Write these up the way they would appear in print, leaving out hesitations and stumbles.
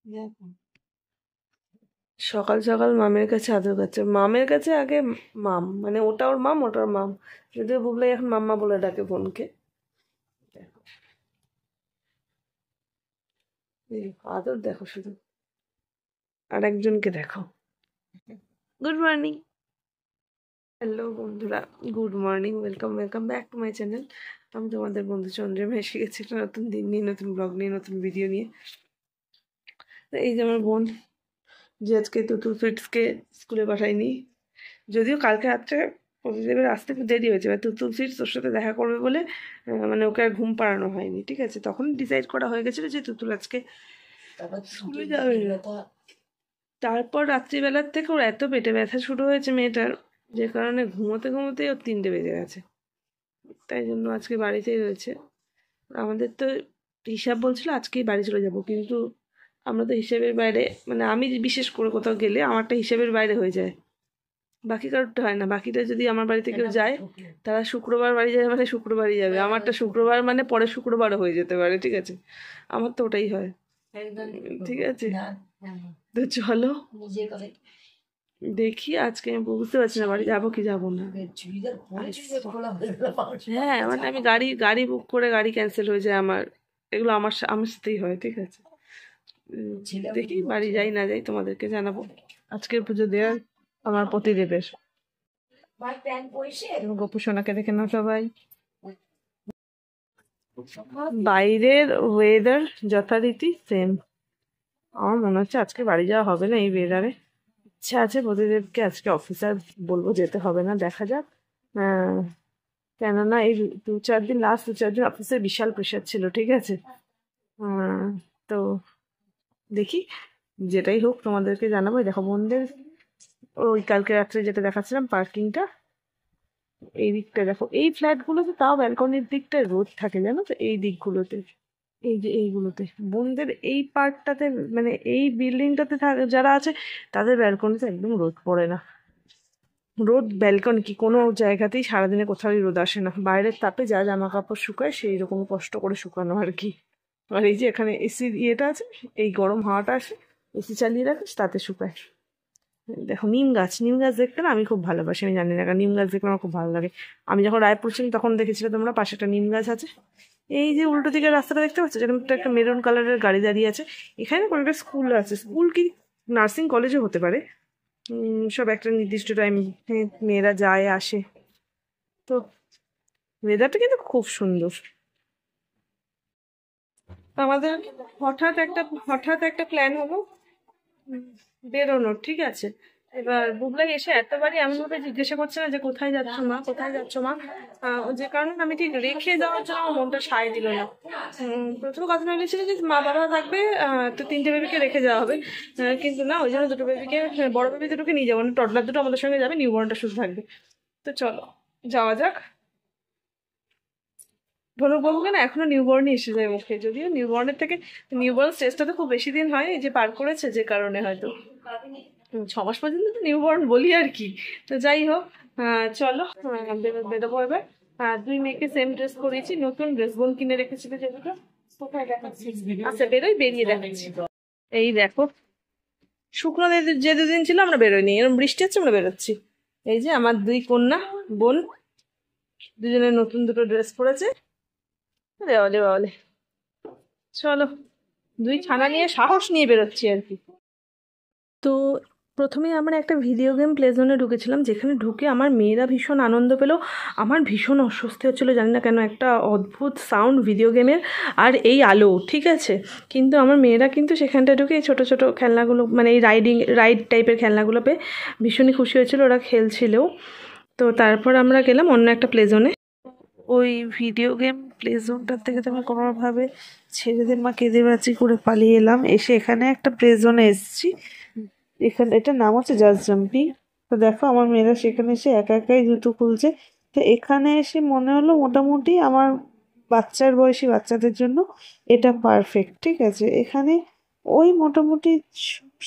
দেখো সকাল সকাল মামের কাছে আদর কাছে মামের কাছে আগে মাম মানে ওটা ওর মাম ওটার মাম, যদিও বুবলাই এখন মাম্মা বলে ডাকে বোনকে। দেখো এই আদর দেখো শুধু। আর একজনকে দেখো। Good morning. হ্যালো বন্ধুরা, good morning, welcome welcome back to my channel. আমি তোমাদের বন্ধু চন্দ্রিমা এসে গেছি একটা নতুন দিন নিয়ে, নতুন ব্লগ নিয়ে, নতুন ভিডিও নিয়ে। তো এই যে আমার বোন, যে আজকে তুতুল সুইটসকে স্কুলে পাঠায়নি, যদিও কালকে রাত্রে প্রতিদেবের আসতে একটু দেরি হয়েছে, এবার তুতুল সুইটস ওর সাথে দেখা করবে বলে মানে ওকে আর ঘুম পাড়ানো হয়নি, ঠিক আছে। তখন ডিসাইড করা হয়ে গেছিলো যে তুতুল আজকে স্কুলে যাবে না। তারপর রাত্রিবেলার থেকে ওর এত পেটে ব্যথা শুরু হয়েছে মেয়েটার, যে কারণে ঘুমোতে ঘুমোতেই ওর 3টে বেজে গেছে। তাই জন্য আজকে বাড়িতেই রয়েছে। আমাদের তো হিসাব বলছিল আজকেই বাড়ি চলে যাব, কিন্তু আমরা তো হিসেবের বাইরে, মানে আমি বিশেষ করে কোথাও গেলে আমারটা হিসেবের বাইরে হয়ে যায়, বাকি কারোরটা হয় না। বাকিটা যদি আমার বাড়িতে কেউ যায়, তারা শুক্রবার বাড়ি যায় মানে শুক্রবারই যাবে, আমারটা শুক্রবার মানে পরের শুক্রবারও হয়ে যেতে পারে, ঠিক আছে। আমার তো ওটাই হয়, ঠিক আছে। তো চলো দেখি, আজকে আমি বুঝতে পারছি না বাড়ি যাবো কি যাবো না। হ্যাঁ মানে আমি গাড়ি গাড়ি বুক করে গাড়ি ক্যান্সেল হয়ে যায় আমার, এগুলো আমার আমার সাথেই হয়, ঠিক আছে। দেখি বাড়ি যাই না যাই তোমাদেরকে জানাবো। আজকের পুজো দেওয়ার আমার পতিদেবের। গোপু সোনাকে দেখে নাও সবাই। বাইরের ওয়েদার যথারীতি সেম। আমার মনে হচ্ছে আজকে বাড়ি যাওয়া হবে না এই ওয়েদারে। ইচ্ছা আছে প্রতিদেবকে আজকে অফিসার বলবো যেতে হবে না, দেখা যাক। কেননা এই 2-4 দিন, লাস্ট 2-4 দিন অফিসের বিশাল প্রেশার ছিল, ঠিক আছে। তো দেখি, যেটাই হোক তোমাদেরকে জানাবো। দেখো বোনদের ওই কালকে রাত্রে যেটা দেখাচ্ছিলাম পার্কিংটা, এই দিকটা দেখো, এই ফ্ল্যাটগুলোতে তাও ব্যালকনির দিকটায় রোদ থাকে জানো তো, এই দিকগুলোতে, এই যে এইগুলোতে বোনদের এই পার্টটাতে, মানে এই বিল্ডিংটাতে যারা আছে তাদের ব্যালকনিতে একদম রোদ পড়ে না। রোদ ব্যালকনি কি কোনো জায়গাতেই সারাদিনে কোথাওই রোদ আসে না, বাইরের তাপে যা জামা কাপড় শুকায় সেই রকম কষ্ট করে শুকানো আর কি। আর এই যে এখানে এসির ইয়েটা আছে, এই গরম হাওয়াটা আসে, এসি চালিয়ে রাখিস তাতে শুকায়। দেখো নিম গাছ, নিম গাছ দেখতে না আমি খুব ভালোবাসি, আমি জানি না কেন নিম গাছ দেখতে আমার খুব ভালো লাগে। আমি যখন রায়পুর ছিলাম তখন দেখেছিলে তোমরা পাশে একটা নিম গাছ আছে। এই যে উল্টো দিকের রাস্তাটা দেখতে পাচ্ছ, যেখানে একটা মেরুন কালারের গাড়ি দাঁড়িয়ে আছে, এখানে কোনো একটা স্কুল আছে, স্কুল কি নার্সিং কলেজও হতে পারে। সব একটা নির্দিষ্ট টাইম মেয়েরা যায় আসে। তো ওয়েদারটা কিন্তু খুব সুন্দর। আমাদের হঠাৎ একটা প্ল্যান হলো বেরোনোর, ঠিক আছে। এবার বুবলাই এসে এতবারই এমনভাবে জিজ্ঞাসা করছে না যে কোথায় যাচ্ছ মা, কোথায় যাচ্ছ মা, যে কারণে আমি ঠিক রেখে যাওয়ার জন্য আমার মনটা সায় দিল না। প্রথমে কথা বলেছিল যে মা বাবা থাকবে, তো 3টে বেবিকে রেখে যাওয়া হবে, কিন্তু না, ওই জন্য 2টো বেবিকে, বড় বেবি দুটোকে নিয়ে যাবো না, টডলার দুটো আমাদের সঙ্গে যাবে, নিউবর্নটা শুধু থাকবে। তো চলো যাওয়া যাক। ধনুকবাবুকে না এখনো নিউবর্নই এসে যায় মুখে, যদিও নিউবর্নের থেকে নিউবর্ন স্টেজটা তো খুব বেশি দিন হয় এই যে পার করেছে, যে কারণে হয়তো 6 মাস পর্যন্ত তো নিউবর্ন বলি আর কি। তো যাই হোক, চলো বেরোবো এবার। 2 মেয়েকে সেম ড্রেস করিয়েছি, নতুন ড্রেস বোন কিনে রেখেছিল যেগুলো, কোথায় দেখাচ্ছি, আচ্ছা বেরোই, বেরিয়ে দেখাচ্ছি। এই দেখো, শুকনো যে 2 দিন ছিল আমরা বেরোইনি, এরকম বৃষ্টি হচ্ছে আমরা বেরোচ্ছি। এই যে আমার 2 কন্যা বোন, দুজনের নতুন 2টো ড্রেস পরেছে। দেওয়ালে বাওয়ালে, চলো 2 ছানা নিয়ে সাহস নিয়ে বেরোচ্ছি আর কি। তো প্রথমে আমরা একটা ভিডিও গেম প্লে জোনে ঢুকেছিলাম, যেখানে ঢুকে আমার মেয়েরা ভীষণ আনন্দ পেলো, আমার ভীষণ অস্বস্তি হচ্ছিলো, জানি না কেন, একটা অদ্ভুত সাউন্ড ভিডিও গেমের, আর এই আলো, ঠিক আছে। কিন্তু আমার মেয়েরা কিন্তু সেখানটা ঢুকে এই ছোটো ছোটো খেলনাগুলো, মানে এই রাইড টাইপের খেলনাগুলো পেয়ে ভীষণই খুশি হয়েছিল, ওরা খেলছিলেও। তো তারপর আমরা গেলাম অন্য একটা প্লে জোনে। ওই ভিডিও গেম প্লে জোনটার থেকে তো আমি কোনোভাবে ছেলেদের মা কেঁদেবাজি করে পালিয়ে এলাম, এসে এখানে একটা প্লে জোনে এসেছি। এখানে এটার নাম হচ্ছে জাস্ট জাম্পিং। তো দেখো আমার মেয়েরা সেখানে এসে একা একাই জুতো খুলছে। তো এখানে এসে মনে হলো মোটামুটি আমার বাচ্চার বয়সী বাচ্চাদের জন্য এটা পারফেক্ট, ঠিক আছে। এখানে ওই মোটামুটি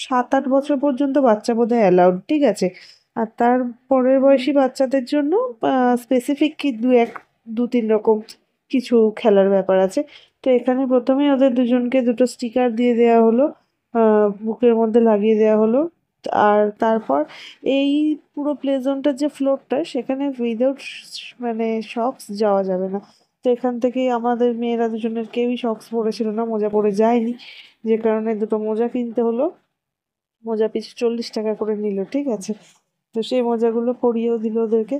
7-8 বছর পর্যন্ত বাচ্চা বোধহয় অ্যালাউড, ঠিক আছে। আর তার পরের বয়সী বাচ্চাদের জন্য স্পেসিফিক কি 2-3 রকম কিছু খেলার ব্যাপার আছে। তো এখানে প্রথমেই ওদের দুজনকে 2টো স্টিকার দিয়ে দেওয়া হলো, বুকের মধ্যে লাগিয়ে দেওয়া হলো। আর তারপর এই পুরো প্লে জোনটার যে ফ্লোরটা সেখানে উইদাউট মানে সক্স যাওয়া যাবে না। তো এখান থেকেই আমাদের মেয়েরা দুজনের কেউই সক্স পরেছিল না, মোজা পরে যায়নি, যে কারণে দুটো মোজা কিনতে হলো। মোজা পিছু 40 টাকা করে নিল, ঠিক আছে। তো সেই মোজাগুলো পরিয়েও দিল ওদেরকে।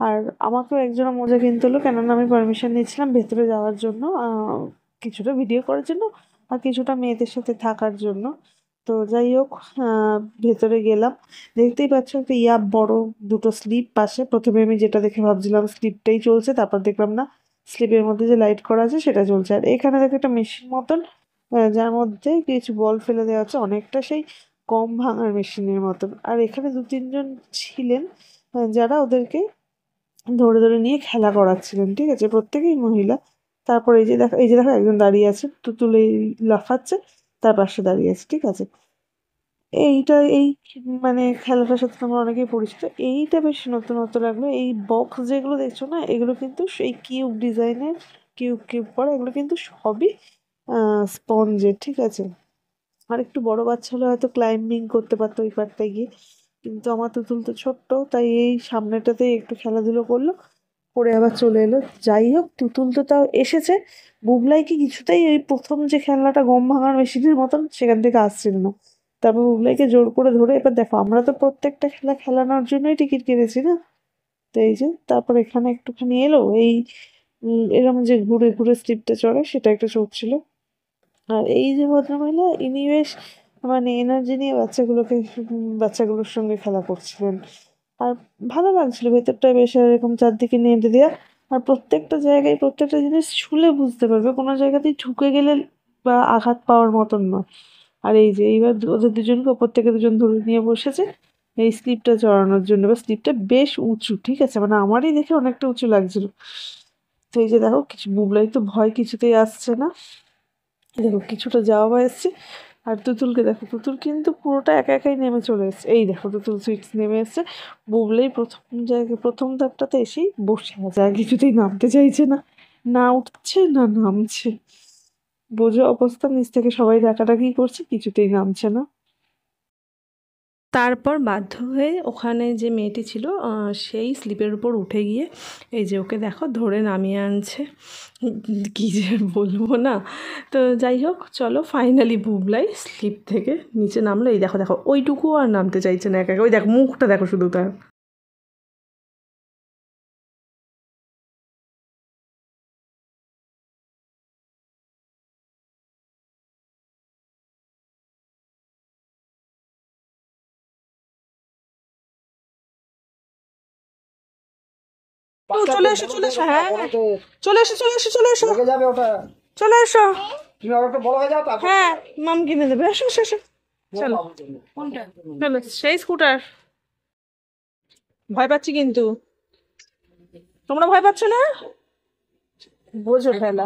আর আমাকেও একজোড়া মোজা কিনতে হলো, কেননা আমি পারমিশন নিয়েছিলাম ভেতরে যাওয়ার জন্য, কিছুটা ভিডিও করার জন্য আর কিছুটা মেয়েদের সাথে থাকার জন্য। তো যাই হোক, ভেতরে গেলাম। দেখতেই পাচ্ছ একটা বড় দুটো স্লিপ পাশে। প্রথমে আমি যেটা দেখে ভাবছিলাম স্লিপটাই চলছে, তারপর দেখলাম না, স্লিপের মধ্যে যে লাইট করা আছে সেটা চলছে। আর এখানে দেখো একটা মেশিন মতন, যার মধ্যে কিছু বল ফেলে দেওয়া আছে, অনেকটা সেই কম ভাঙার মেশিনের মতন। আর এখানে 2-3 জন ছিলেন, যারা ওদেরকে ধরে ধরে নিয়ে খেলা করাচ্ছিলেন, ঠিক আছে, প্রত্যেকেই মহিলা। তারপর এই যে দেখো একজন দাঁড়িয়ে আছে, তুতুল এই লাফাচ্ছে, তার পাশে দাঁড়িয়ে আছে, ঠিক আছে। এই মানে খেলাটার সাথে তোমরা অনেকেই পরিচিত। এইটা বেশ নতুনত্ব লাগলো। এই বক্স যেগুলো দেখছো না, এগুলো কিন্তু সেই কিউব ডিজাইনের, কিউব কিউব করা, এগুলো কিন্তু সবই স্পঞ্জের, ঠিক আছে। আর একটু বড় বাচ্চা হলে হয়তো ক্লাইম্বিং করতে পারতো ওই পারটায় গিয়ে, কিন্তু আমার তুতুল তো ছোট্ট, তাই এই সামনেটাতেই একটু খেলাধুলো করলো, করে আবার চলে এলো। যাই হোক, তুতুল তো তাও এসেছে। বুবলাইকে কিছুতেই ওই প্রথম যে খেলনাটা গম ভাঙার মেশিনের মতন সেখান থেকে আসছিল না। তারপর বুবলাইকে জোর করে ধরে, এবার দেখো আমরা তো প্রত্যেকটা খেলা খেলানোর জন্যই টিকিট কেটেছি না। তো এই যে তারপর এখানে একটুখানি এলো এই এরকম যে ঘুরে ঘুরে স্লিপটা চড়ে সেটা একটা চড়ছিল। আর এই যে ভদ্রমহিলা, ইনি বেশ মানে এনার্জি নিয়ে বাচ্চাগুলোর সঙ্গে খেলা করছিলেন। আর ভালো লাগছিল ভেতরটায় বেশ, এরকম চারদিকে নেড়ে দেওয়া। আর প্রত্যেকটা জায়গায় প্রত্যেকটা জিনিস ছুলে বুঝতে পারবে, কোনো জায়গাতেই ঠুকে গেলে বা আঘাত পাওয়ার মতন নয়। আর এই যে এইবার ওদের দুজনকে ওপর থেকে দুজন ধরে নিয়ে বসেছে এই স্লিপটা চড়ানোর জন্য। বা স্লিপটা বেশ উঁচু, ঠিক আছে, মানে আমারই দেখে অনেকটা উঁচু লাগছিল। তো এই যে দেখো, কিছু বুবলাই তো ভয় কিছুতেই আসছে না। এই দেখো কিছুটা যাওয়া এসছে। আর তুতুলকে দেখো, তুতুল কিন্তু পুরোটা একা একাই নেমে চলে এসছে। এই দেখো তুতুল সুইটস নেমে এসছে। বুবলাই প্রথম ধাপটাতে এসেই বসে আছে, আর কিছুতেই নামতে চাইছে না, না উঠছে না নামছে। বোঝো অবস্থা, নিচ থেকে সবাই ডাকাডাকি করছে, কিছুতেই নামছে না। তারপর বাধ্য হয়ে ওখানে যে মেয়েটি ছিল সেই স্লিপের উপর উঠে গিয়ে এই যে ওকে দেখো ধরে নামিয়ে আনছে। কী যে বলবো না। তো যাই হোক, চলো ফাইনালি বুবলাই স্লিপ থেকে নিচে নামলো। এই দেখো দেখো ওইটুকু আর নামতে চাইছে না, একা একা। ওই দেখো মুখটা দেখো শুধু তার। তো চলে এসো, চলে এসো, হ্যাঁ হ্যাঁ। চলে এসো, চলে এসো, চলে এসো, চলে এসো। হ্যাঁ, মাম কিনে দেবে, এসো এসো এসো। চলো, চলো সেই স্কুটার। ভয় পাচ্ছি কিন্তু, তোমরা ভয় পাচ্ছ না? বোঝো খেলা।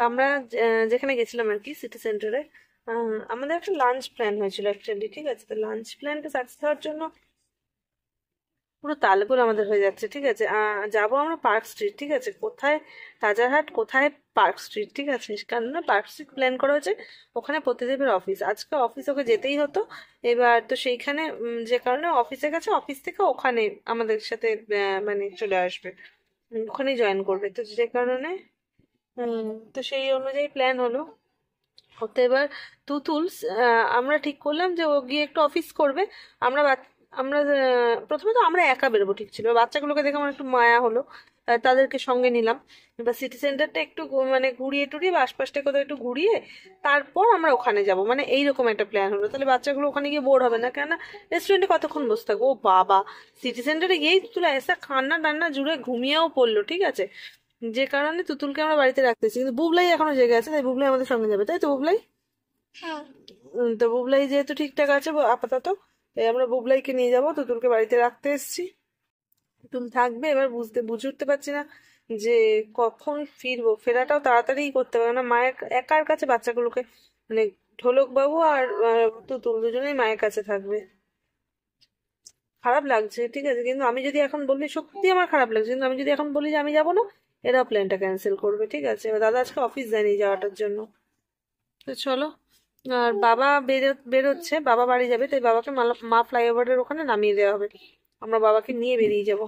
আমরা যেখানে গেছিলাম আর কি, সিটি সেন্টারে, আমাদের একটা লাঞ্চ প্ল্যান হয়েছিল অ্যাকচুয়ালি, ঠিক আছে। তো লাঞ্চ প্ল্যানটা সাকসেস হওয়ার জন্য পুরো তালগোল আমাদের হয়ে যাচ্ছে, ঠিক আছে। যাবো আমরা পার্ক স্ট্রিট, ঠিক আছে। কোথায় রাজারহাট, কোথায় পার্ক স্ট্রিট, ঠিক আছে। কেননা পার্ক স্ট্রিট প্ল্যান করা হয়েছে, ওখানে প্রতিদেবের অফিস, আজকে অফিস ওকে যেতেই হতো। এবার তো সেইখানে যে কারণে অফিসে গেছে, অফিস থেকে ওখানে আমাদের সাথে মানে চলে আসবে, ওখানেই জয়েন করবে। তো যে কারণে তো সেই অনুযায়ী প্ল্যান হলো। তো এবার আমরা ঠিক করলাম যে ও গিয়ে একটু অফিস করবে। আমরা আমরা প্রথমে তো আমরা একা বেরোবো, ঠিক ছিল। বাচ্চাগুলোকে দেখে আমার একটু মায়া হলো, তাদেরকে সঙ্গে নিলাম। এবার সিটি সেন্টারটা একটু মানে ঘুরিয়ে টুরিয়ে বা আশপাশটা কোথাও একটু ঘুরিয়ে তারপর আমরা ওখানে যাব, মানে এইরকম একটা প্ল্যান হলো। তাহলে বাচ্চাগুলো ওখানে গিয়ে বোর হবে না, কেননা রেস্টুরেন্টে কতক্ষণ বসে থাকবো। ও বাবা, সিটি সেন্টারে গিয়েই তুতুল এসা কান্না টান্না জুড়ে ঘুমিয়েও পড়লো, ঠিক আছে। যে কারণে তুতুলকে আমরা বাড়িতে রাখতেছি, কিন্তু বুবলাই এখনো জেগে আছে, তাই বুবলাই আমাদের সঙ্গে যাবে, তাই তো বুবলাই? তো বুবলাই যেহেতু ঠিকঠাক আছে আপাতত, তাই আমরা বুবলাইকে নিয়ে যাবো, তুতুলকে বাড়িতে রাখতে এসেছি। তুতুল থাকবে। এবার বুঝে উঠতে পারছি না যে কখন ফিরবো। ফেরাটাও তাড়াতাড়ি করতে হবে না, মায়ের একার কাছে বাচ্চাগুলোকে, মানে ঢোলক বাবু আর তুতুল দুজনেই মায়ের কাছে থাকবে। খারাপ লাগছে, ঠিক আছে, কিন্তু আমি যদি এখন বলি, সত্যি আমার খারাপ লাগছে, কিন্তু আমি যদি এখন বলি যে আমি যাবো না, এরা প্ল্যানটা ক্যান্সেল করবে, ঠিক আছে। এবার দাদা আজকে অফিস যায়নি যাওয়াটার জন্য। তো চলো, আর বাবা বেরোচ্ছে, বাবা বাড়ি যাবে, তাই বাবাকে মা ফ্লাইওভারের ওখানে নামিয়ে দেওয়া হবে, আমরা বাবাকে নিয়ে বেরিয়ে যাব।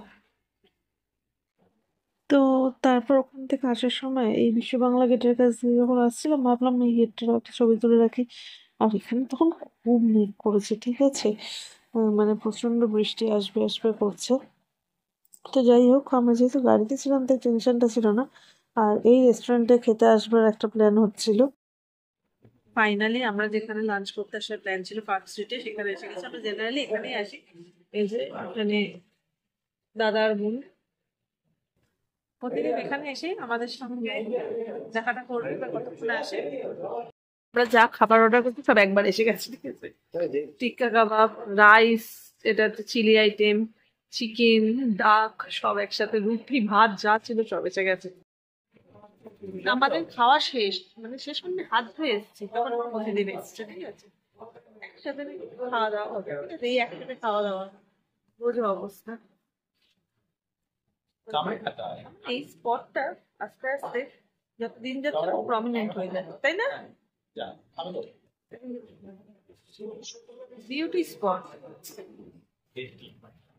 তো তারপর ওখান থেকে আসার সময় এই বিশ্ব বাংলা গেটের কাছ দিয়ে যখন আসছিলাম ভাবলাম এই গেটটার একটা ছবি তুলে রাখি। আর এখানে তখন খুব মেঘ করেছে, ঠিক আছে, মানে প্রচন্ড বৃষ্টি আসবে আসবে করছে। তো যাই হোক, আমরা যেহেতু গাড়িতে ছিলাম তাই টেনশনটা ছিল না। আর এই রেস্টুরেন্টে খেতে আসবার একটা প্ল্যান হচ্ছিল। ফাইনালি আমরা যেখানে লাঞ্চ করতে আসার প্ল্যান ছিল পার্ক স্ট্রিটে, সেখানে এসে গেছি। আমরা জেনারেলি এখানেই আসি, এই যে মানে দাদার বোন প্রতিদিন এখানে এসে আমাদের সঙ্গে দেখাটা করবে বা কতক্ষণে আসে। আমরা যা খাবার অর্ডার করছি সব একবার এসে গেছে, ঠিক আছে। টিক্কা কাবাব, রাইস, এটা চিলি আইটেম, চিকেন, ডাক, সব একসাথে, রুটি, ভাত যা ছিল সব এসে গেছে। আমাদের খাওয়া শেষ, মানে শেষ মানে হাত ধুয়ে এসেছি তখন প্রতিদিন এসছে, ঠিক আছে। একসাথে খাওয়া দাওয়া হবে, ঠিক আছে, এই একসাথে খাওয়া দাওয়া, বোঝো অবস্থা। এই স্পটটা আস্তে আস্তে যত দিন যাচ্ছে প্রমিনেন্ট হয়ে যায়, তাই না? Beauty spot.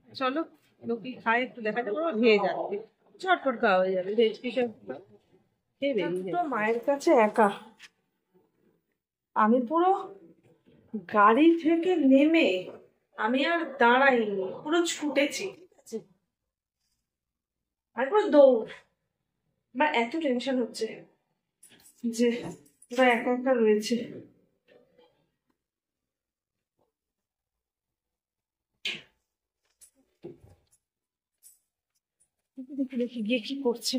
চলো লোকে খায়, একটু দেখাতে পারবো, খেয়ে যাচ্ছে, ঝটপট খাওয়া হয়ে যাবে, ভেজ কি সব খেয়ে বেরিয়ে যাবে। মায়ের কাছে একা, আমি পুরো গাড়ি থেকে নেমে আমি আর দাঁড়াইনি, পুরো ছুটেছি, ঠিক আছে, আর পুরো দৌড়। আমার এত টেনশন হচ্ছে যে ওরা একা একা রয়েছে। দেখি দেখি গিয়ে কি করছে,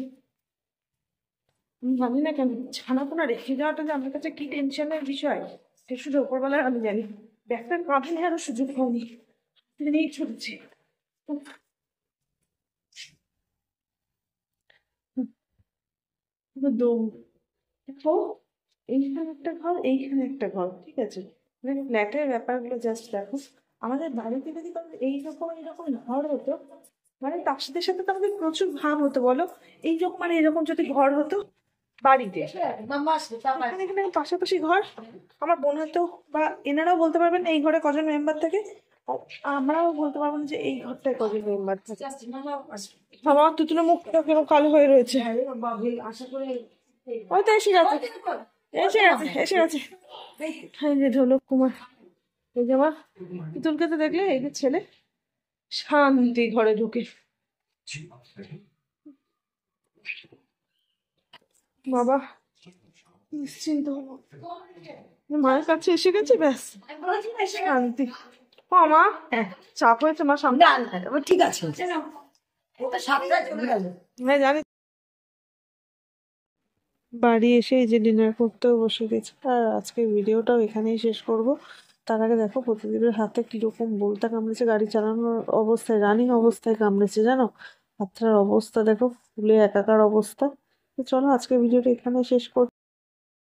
আমি জানি না কেন ছানাপোনা রেখে যাওয়াটা যে আমার কাছে কি টেনশনের বিষয়, সে শুধু ওপরবেলার আমি জানি। ব্যাগটা কাঁধে নেওয়ারও সুযোগ হয়নি, নিয়েই ছুটছি। দৌড়। দেখো, এইখানে একটা ঘর, এইখানে একটা ঘর, ঠিক আছে, মানে ফ্ল্যাটের ব্যাপারগুলো জাস্ট দেখো। আমাদের বাড়িতে যদি কারো এইরকম ঘর হতো, মানে তার সাথে সাথে তো আমাদের প্রচুর ভাব হতো বলো, এইরকম মানে এরকম যদি ঘর হতো বাড়িতে, এখানে এখানে পাশাপাশি ঘর, আমার বোন হয়তো বা এনারাও বলতে পারবেন এই ঘরে কজন মেম্বার থাকে, আর আমরাও বলতে পারবো না যে এই ঘরটায় কজন মেম্বার থাকে। আমার তুতুলের মুখটা কেমন কালো হয়ে রয়েছে, ওই তো এসে গেছে, এসে গেছে, এসে গেছে। এই যে ঢোলক কুমার, এই যে আমার তুতুলকে তো দেখলে, এই যে ছেলে শান্তি ঘরে ঢুকে, বাবা নিশ্চিন্ত হলো, মায়ের কাছে এসে গেছে, ব্যাস শান্তি। ও মা, চাপ হয়েছে মা সামনে, ঠিক আছে, হ্যাঁ জানি। বাড়ি এসে এই যে ডিনার করতেও বসে গেছে। আর আজকে ভিডিওটাও এখানেই শেষ করব। তার আগে দেখো প্রতিদিনের হাতে কিরকম বলতা কামড়েছে, গাড়ি চালানোর অবস্থায়, রানিং অবস্থায় কামড়েছে জানো। হাতটার অবস্থা দেখো, ফুলে একাকার অবস্থা। তো চলো আজকে ভিডিওটা এখানে শেষ কর।